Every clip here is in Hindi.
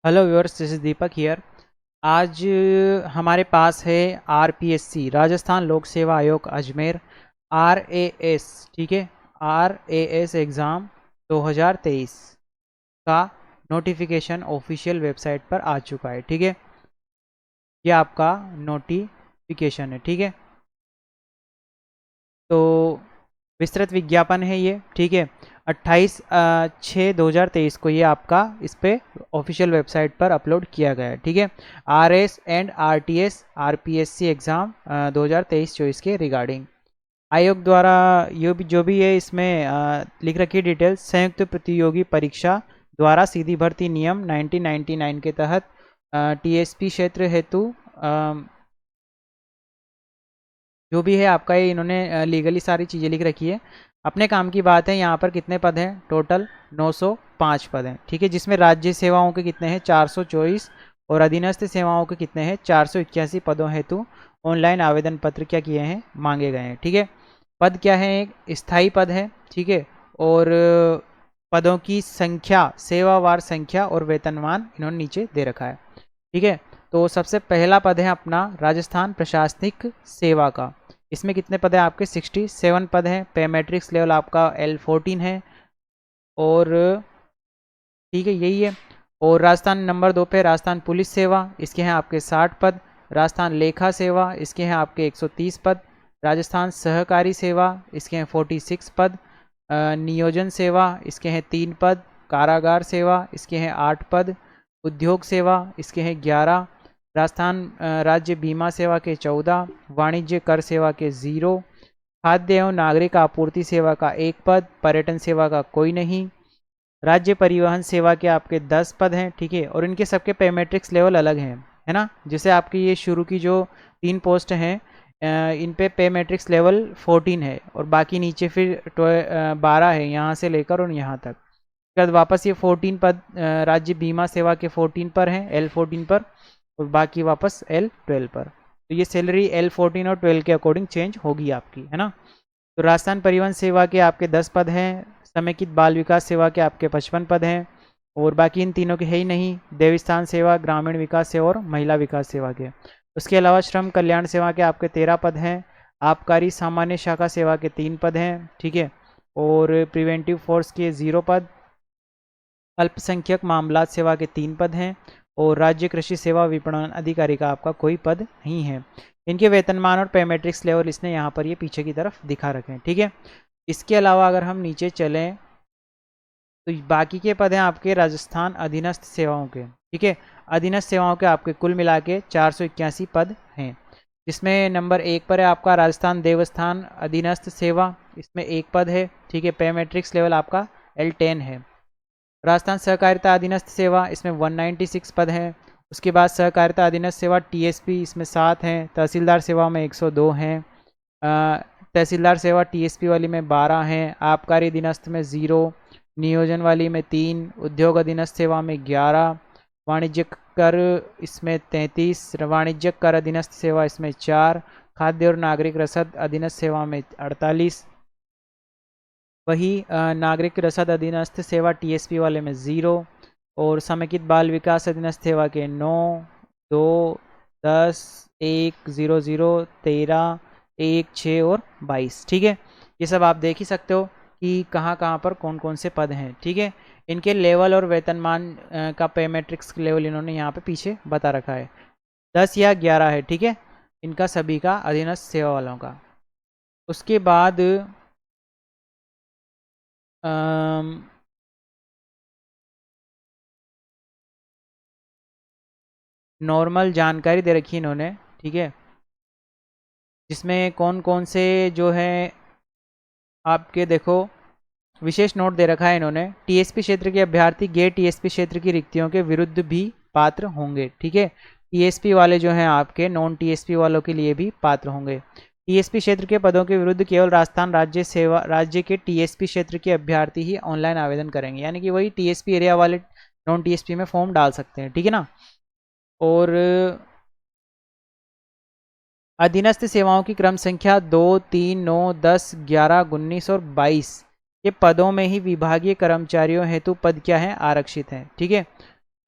Hello viewers, this is Deepak here. आज हमारे पास है आरपीएससी राजस्थान लोक सेवा आयोग अजमेर आरएएस, ठीक है। आरएएस एग्ज़ाम 2023 का नोटिफिकेशन ऑफिशियल वेबसाइट पर आ चुका है, ठीक है। ये आपका नोटिफिकेशन है, ठीक है। तो विस्तृत विज्ञापन है ये, ठीक है। 28/6/2023 को ये आपका इस पे ऑफिशियल वेबसाइट पर अपलोड किया गया है, ठीक है। RS and RTS RPSC exam 2023-24 के रिगार्डिंग आयोग द्वारा ये भी जो भी है इसमें लिख रखी डिटेल्स। संयुक्त प्रतियोगी परीक्षा द्वारा सीधी भर्ती नियम 1999 के तहत टीएसपी क्षेत्र हेतु जो भी है आपका ये इन्होंने लीगली सारी चीज़ें लिख रखी है। अपने काम की बात है, यहाँ पर कितने पद हैं? टोटल 905 पद हैं, ठीक है। जिसमें राज्य सेवाओं के कितने हैं? 424 और अधीनस्थ सेवाओं के कितने हैं? 481 पदों हेतु ऑनलाइन आवेदन पत्र क्या किए हैं? मांगे गए हैं, ठीक है। पद क्या है? एक स्थायी पद है, ठीक है। और पदों की संख्या, सेवावार संख्या और वेतनमान इन्होंने नीचे दे रखा है, ठीक है। तो सबसे पहला पद है अपना राजस्थान प्रशासनिक सेवा का। इसमें कितने पद हैं आपके? 67 पद हैं। पे मैट्रिक्स लेवल आपका L14 है, और ठीक है, यही है। और राजस्थान नंबर 2 पे राजस्थान पुलिस सेवा, इसके हैं आपके 60 पद। राजस्थान लेखा सेवा, इसके हैं आपके 130 पद। राजस्थान सहकारी सेवा, इसके हैं 46 पद। नियोजन सेवा, इसके हैं 3 पद। कारागार सेवा, इसके हैं 8 पद। उद्योग सेवा, इसके हैं 11। राजस्थान राज्य बीमा सेवा के 14। वाणिज्य कर सेवा के 0। खाद्य एवं नागरिक आपूर्ति सेवा का 1 पद। पर्यटन सेवा का कोई नहीं। राज्य परिवहन सेवा के आपके 10 पद हैं, ठीक है। और इनके सबके पे मैट्रिक्स लेवल अलग हैं, है ना। जैसे आपकी ये शुरू की जो 3 पोस्ट हैं इन पे मैट्रिक्स लेवल 14 है, और बाकी नीचे फिर 12 है, यहाँ से लेकर और यहाँ तक। उसके बाद वापस ये 14 पद राज्य बीमा सेवा के 14 पर हैं, L14 पर, और बाकी वापस L12 पर। तो ये सैलरी L14 और 12 के अकॉर्डिंग चेंज होगी आपकी, है ना। तो राजस्थान परिवहन सेवा के आपके 10 पद हैं। समेकित बाल विकास सेवा के आपके 55 पद हैं, और बाकी इन तीनों के है ही नहीं। देवस्थान सेवा, ग्रामीण विकास सेवा और महिला विकास सेवा के। उसके अलावा श्रम कल्याण सेवा के आपके 13 पद हैं। आबकारी सामान्य शाखा सेवा के 3 पद हैं, ठीक है। और प्रिवेंटिव फोर्स के 0 पद। अल्पसंख्यक मामलात सेवा के 3 पद हैं, और राज्य कृषि सेवा विपणन अधिकारी का आपका कोई पद नहीं है। इनके वेतनमान और पे मैट्रिक्स लेवल इसने यहाँ पर ये पीछे की तरफ दिखा रखे हैं, ठीक है। इसके अलावा अगर हम नीचे चलें तो बाकी के पद हैं आपके राजस्थान अधीनस्थ सेवाओं के, ठीक है। अधीनस्थ सेवाओं के आपके कुल मिला के 481 पद हैं, जिसमें नंबर 1 पर है आपका राजस्थान देवस्थान अधीनस्थ सेवा, इसमें 1 पद है, ठीक है। पे मैट्रिक्स लेवल आपका L10 है। राजस्थान सहकारिता अधीनस्थ सेवा, इसमें 196 पद हैं। उसके बाद सहकारिता अधीनस्थ सेवा टीएसपी, इसमें 7 हैं। तहसीलदार सेवा में 102 हैं। तहसीलदार सेवा टीएसपी वाली में 12 हैं। आबकारी अधीनस्थ में 0। नियोजन वाली में 3। उद्योग अधीनस्थ सेवा में 11। वाणिज्यिक कर इसमें 33। वाणिज्यिक कर अधीनस्थ सेवा इसमें 4। खाद्य और नागरिक रसद अधीनस्थ सेवा में 48। वही नागरिक रसद अधीनस्थ सेवा टीएसपी वाले में 0। और समेकित बाल विकास अधीनस्थ सेवा के 9, 2, 10, 1, 0, 0, 13, 1, 6 और 22, ठीक है। ये सब आप देख ही सकते हो कि कहाँ कहाँ पर कौन कौन से पद हैं, ठीक है। इनके लेवल और वेतनमान का पे मैट्रिक्स लेवल इन्होंने यहाँ पे पीछे बता रखा है। 10 या 11 है, ठीक है, इनका सभी का अधीनस्थ सेवा वालों का। उसके बाद नॉर्मल जानकारी दे रखी है इन्होंने, ठीक है, जिसमें कौन कौन से जो है आपके देखो विशेष नोट दे रखा है इन्होंने। टीएसपी क्षेत्र के अभ्यर्थी गैर टीएसपी क्षेत्र की रिक्तियों के विरुद्ध भी पात्र होंगे, ठीक है। टीएसपी वाले जो हैं आपके नॉन टीएसपी वालों के लिए भी पात्र होंगे। टीएसपी क्षेत्र के पदों के विरुद्ध केवल राजस्थान राज्य के टीएसपी क्षेत्र के अभ्यर्थी ही ऑनलाइन आवेदन करेंगे, यानी कि वही टीएसपी एरिया वाले नॉन टीएसपी में फॉर्म डाल सकते हैं, ठीक है ना। और अधीनस्थ सेवाओं की क्रम संख्या 2, 3, 9, 10, 11, 19 और 22 ये पदों में ही विभागीय कर्मचारियों हेतु पद क्या है? आरक्षित हैं, ठीक है।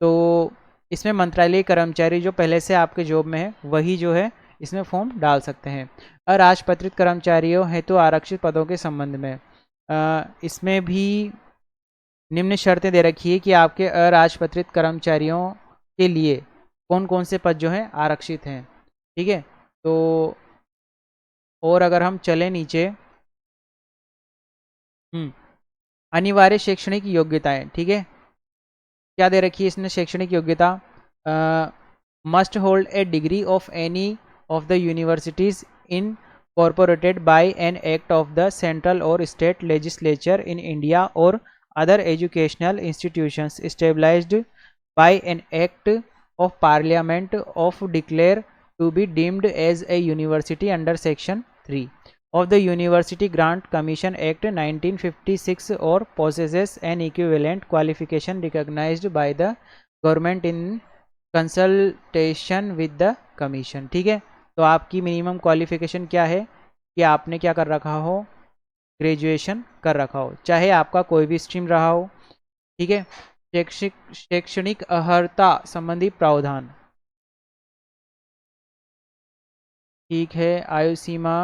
तो इसमें मंत्रालयीय कर्मचारी जो पहले से आपके जॉब में है वही जो है इसमें फॉर्म डाल सकते हैं। अराजपत्रित कर्मचारियों हेतु आरक्षित पदों के संबंध में इसमें भी निम्न शर्तें दे रखी है कि आपके अराजपत्रित कर्मचारियों के लिए कौन कौन से पद जो हैं आरक्षित हैं। ठीक है, तो और अगर हम चले नीचे, अनिवार्य शैक्षणिक योग्यताएं, ठीक है, क्या दे रखी है इसने शैक्षणिक योग्यता? Must hold a degree of any of the universities incorporated by an act of the central or state legislature in India or other educational institutions established by an act of parliament of declare to be deemed as a university under section 3 of the University Grant Commission Act 1956 or possesses an equivalent qualification recognized by the government in consultation with the commission। ठीक है, तो आपकी मिनिमम क्वालिफिकेशन क्या है कि आपने क्या कर रखा हो, ग्रेजुएशन कर रखा हो, चाहे आपका कोई भी स्ट्रीम रहा हो। ठीक है, शैक्षणिक अर्हता संबंधी प्रावधान, ठीक है, आयु सीमा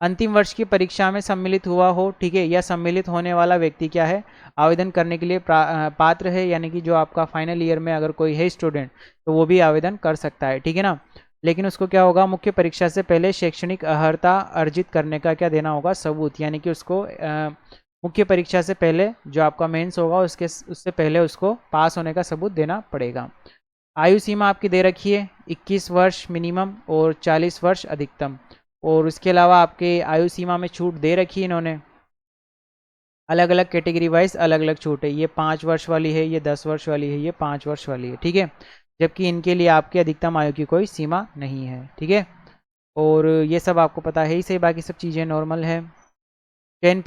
अंतिम वर्ष की परीक्षा में सम्मिलित हुआ हो, ठीक है, या सम्मिलित होने वाला व्यक्ति क्या है, आवेदन करने के लिए पात्र है, यानी कि जो आपका फाइनल ईयर में अगर कोई है स्टूडेंट तो वो भी आवेदन कर सकता है। ठीक है ना, लेकिन उसको क्या होगा, मुख्य परीक्षा से पहले शैक्षणिक अर्हता अर्जित करने का क्या देना होगा, सबूत, यानी कि उसको मुख्य परीक्षा से पहले जो आपका मेंस होगा उससे पहले उसको पास होने का सबूत देना पड़ेगा। आयु सीमा आपकी दे रखी है 21 वर्ष मिनिमम और 40 वर्ष अधिकतम, और उसके अलावा आपके आयु सीमा में छूट दे रखी है इन्होंने, अलग अलग कैटेगरी वाइज अलग अलग छूट है, ये 5 वर्ष वाली है, ये 10 वर्ष वाली है, ये 5 वर्ष वाली है। ठीक है, जबकि इनके लिए आपके अधिकतम आयु की कोई सीमा नहीं है। ठीक है, और ये सब आपको पता है ही सही, बाकी सब चीज़ें नॉर्मल है। चयन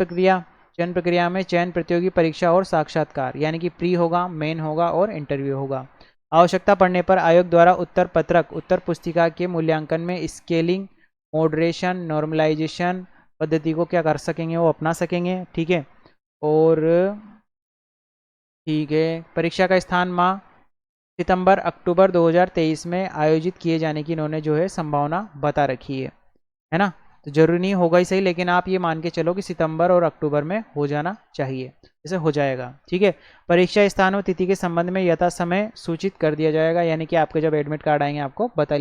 प्रक्रिया में चयन प्रतियोगी परीक्षा और साक्षात्कार, यानी कि प्री होगा, मेन होगा और इंटरव्यू होगा। आवश्यकता पड़ने पर आयोग द्वारा उत्तर पुस्तिका के मूल्यांकन में स्केलिंग, मॉडरेशन, नॉर्मलाइजेशन पद्धति को क्या कर सकेंगे, वो अपना सकेंगे। ठीक है, और ठीक है, परीक्षा का स्थान माह सितंबर अक्टूबर 2023 में आयोजित किए जाने की इन्होंने जो है संभावना बता रखी है ना, तो जरूरी नहीं होगा ही सही, लेकिन आप ये मान के चलो कि सितंबर और अक्टूबर में हो जाना चाहिए, जैसे हो जाएगा। ठीक है, परीक्षा स्थान और तिथि के संबंध में यथा समय सूचित कर दिया जाएगा, यानी कि आपके जब एडमिट कार्ड आएंगे आपको बता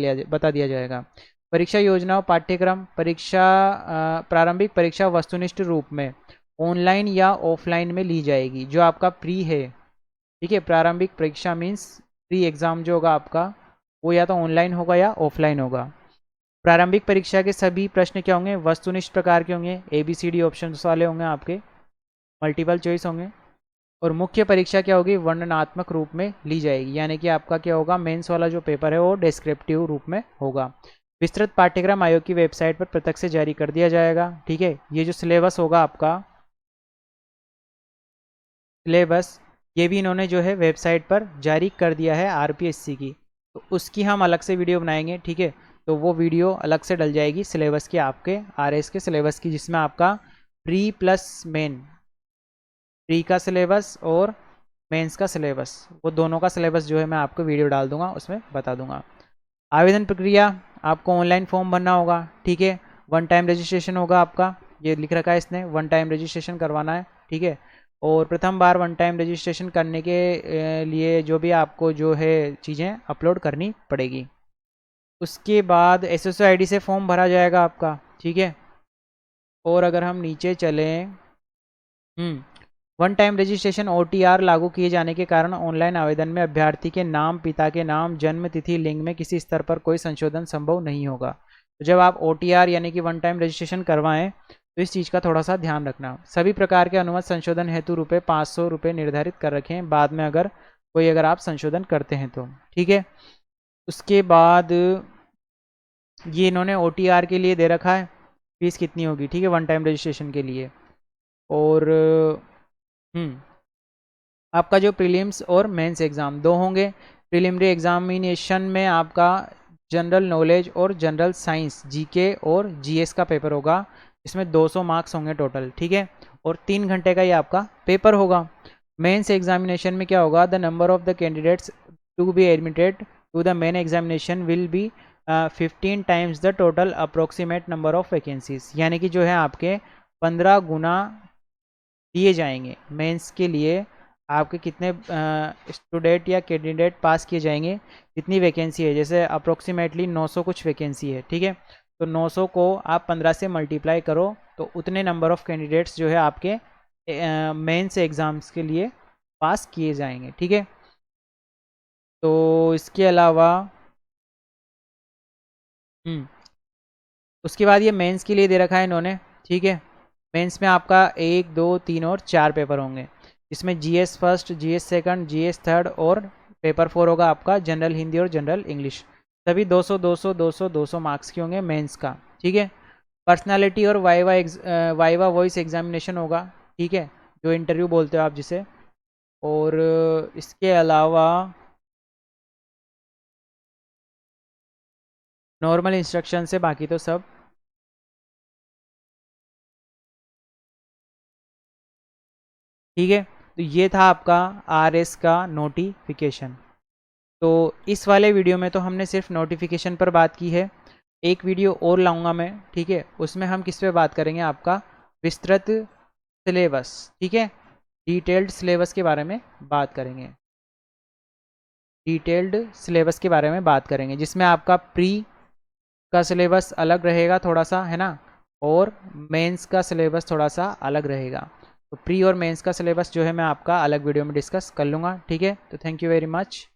दिया जाएगा। परीक्षा योजना, पाठ्यक्रम, प्रारंभिक परीक्षा वस्तुनिष्ठ रूप में ऑनलाइन या ऑफलाइन में ली जाएगी, जो आपका प्री है। ठीक है, प्रारंभिक परीक्षा मीन्स प्री एग्जाम जो होगा आपका वो या तो ऑनलाइन होगा या ऑफलाइन होगा। प्रारंभिक परीक्षा के सभी प्रश्न क्या होंगे, वस्तुनिष्ठ प्रकार के होंगे, ABCD ऑप्शन वाले होंगे, आपके मल्टीपल चॉइस होंगे। और मुख्य परीक्षा क्या होगी, वर्णनात्मक रूप में ली जाएगी, यानी कि आपका क्या होगा, मेंस वाला जो पेपर है वो डिस्क्रिप्टिव रूप में होगा। विस्तृत पाठ्यक्रम आयोग की वेबसाइट पर प्रत्यक्ष से जारी कर दिया जाएगा। ठीक है, ये जो सिलेबस होगा आपका सिलेबस, ये भी इन्होंने जो है वेबसाइट पर जारी कर दिया है RPSC की, तो उसकी हम अलग से वीडियो बनाएंगे। ठीक है, तो वो वीडियो अलग से डल जाएगी सिलेबस की, आपके RS के सिलेबस की, जिसमें आपका प्री प्लस मेन, प्री का सिलेबस और मेंस का सिलेबस, वो दोनों का सिलेबस जो है मैं आपको वीडियो डाल दूंगा, उसमें बता दूंगा। आवेदन प्रक्रिया, आपको ऑनलाइन फॉर्म भरना होगा। ठीक है, 1 टाइम रजिस्ट्रेशन होगा आपका, ये लिख रखा है इसने, 1 टाइम रजिस्ट्रेशन करवाना है। ठीक है, और प्रथम बार 1 टाइम रजिस्ट्रेशन करने के लिए जो भी आपको जो है चीज़ें अपलोड करनी पड़ेगी। उसके बाद SSO ID से फॉर्म भरा जाएगा आपका। ठीक है, और अगर हम नीचे चलें, 1 टाइम रजिस्ट्रेशन OTR लागू किए जाने के कारण ऑनलाइन आवेदन में अभ्यर्थी के नाम, पिता के नाम, जन्म तिथि, लिंग में किसी स्तर पर कोई संशोधन संभव नहीं होगा। तो जब आप OTR यानी कि 1 टाइम रजिस्ट्रेशन करवाएं तो इस चीज़ का थोड़ा सा ध्यान रखना। सभी प्रकार के अनुमत संशोधन हेतु ₹500 निर्धारित कर रखें, बाद में अगर आप संशोधन करते हैं तो। ठीक है, उसके बाद ये इन्होंने OTR के लिए दे रखा है फीस कितनी होगी। ठीक है, 1 टाइम रजिस्ट्रेशन के लिए। और आपका जो प्रीलिम्स और मेंस एग्ज़ाम 2 होंगे। प्रीलिमिनरी एग्जामिनेशन में आपका जनरल नॉलेज और जनरल साइंस, GK और GS का पेपर होगा, इसमें 200 मार्क्स होंगे टोटल। ठीक है, और 3 घंटे का ये आपका पेपर होगा। मेंस एग्जामिनेशन में क्या होगा, the number of the candidates to be admitted to the main examination will be 15 times the total approximate number of vacancies। यानी कि जो है आपके 15 गुना दिए जाएंगे मेंस के लिए, आपके कितने स्टूडेंट या कैंडिडेट पास किए जाएंगे, कितनी वैकेंसी है। जैसे अप्रोक्सीमेटली 900 कुछ वैकेंसी है, ठीक है। तो 900 को आप 15 से मल्टीप्लाई करो तो उतने नंबर ऑफ कैंडिडेट्स जो है आपके मेंस एग्ज़ाम्स के लिए पास किए जाएंगे, ठीक है। तो इसके अलावा उसके बाद ये मेंस के लिए दे रखा है इन्होंने, ठीक है। मेंस में आपका 1, 2, 3 और 4 पेपर होंगे। इसमें GS first, GS second, GS third और पेपर 4 होगा आपका जनरल हिंदी और जनरल इंग्लिश। सभी 200 200 200 200 मार्क्स के होंगे मेंस का, ठीक है। पर्सनालिटी और वाइवा वॉइस एग्जामिनेशन होगा, ठीक है, जो इंटरव्यू बोलते हो आप जिसे। और इसके अलावा नॉर्मल इंस्ट्रक्शन से बाकी तो सब ठीक है। तो ये था आपका आरएस का नोटिफिकेशन। तो इस वाले वीडियो में तो हमने सिर्फ नोटिफिकेशन पर बात की है। एक वीडियो और लाऊंगा मैं, ठीक है, उसमें हम किस पे बात करेंगे, आपका विस्तृत सिलेबस, ठीक है, डिटेल्ड सिलेबस के बारे में बात करेंगे। डिटेल्ड सिलेबस के बारे में बात करेंगे जिसमें आपका प्री का सिलेबस अलग रहेगा थोड़ा सा, है ना, और मेंस का सिलेबस थोड़ा सा अलग रहेगा। तो प्री और मेंस का सिलेबस जो है मैं आपका अलग वीडियो में डिस्कस कर लूँगा, ठीक है। तो थैंक यू वेरी मच।